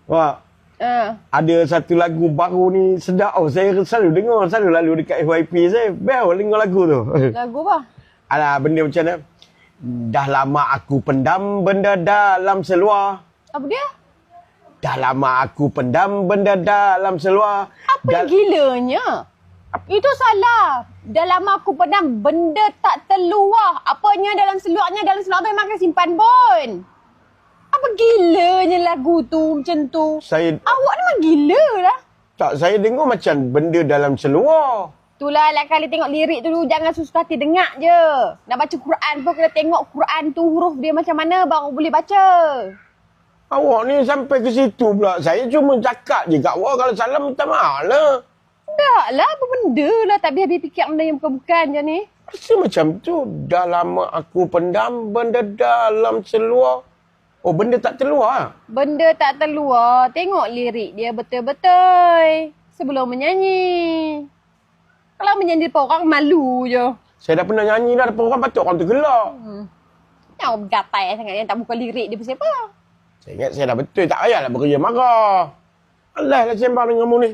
Wah, ada satu lagu baru ni sedap. Oh, saya selalu dengar, selalu lalu dekat FYP saya. Bel dengar lagu tu. Lagu apa? Alah, benda macam mana? Dah lama aku pendam benda dalam seluar. Apa dia? Dah lama aku pendam benda dalam seluar. Apa yang gilanya? Itu salah. Dah lama aku pendam benda tak terluar. Apanya dalam seluarnya memang akan simpan pun. Apa gilanya lagu tu macam tu? Awak ni memang gila lah. Tak, saya dengar macam benda dalam seluar. Itulah lain kali tengok lirik tu jangan susah hati dengar je. Nak baca Quran pun kena tengok Quran tu huruf dia macam mana baru boleh baca. Awak ni sampai ke situ pula. Saya cuma cakap je kat awak kalau salah minta maaf lah. Tak lah, apa benda lah. Tak habis-habis fikir benda yang bukan-bukan je ni. Rasa macam tu. Dah lama aku pendam benda dalam seluar. Oh, benda tak terluar? Benda tak terluar. Tengok lirik dia betul-betul. Sebelum menyanyi. Kalau menyanyi depan orang, malu je. Saya dah pernah nyanyi dah depan orang, patut orang tu gelak. Yang bergatai sangat yang tak buka lirik dia pasal apa? Saya ingat saya dah betul. Tak payahlah bekerja marah. Alah lah sembang dengan kamu ni.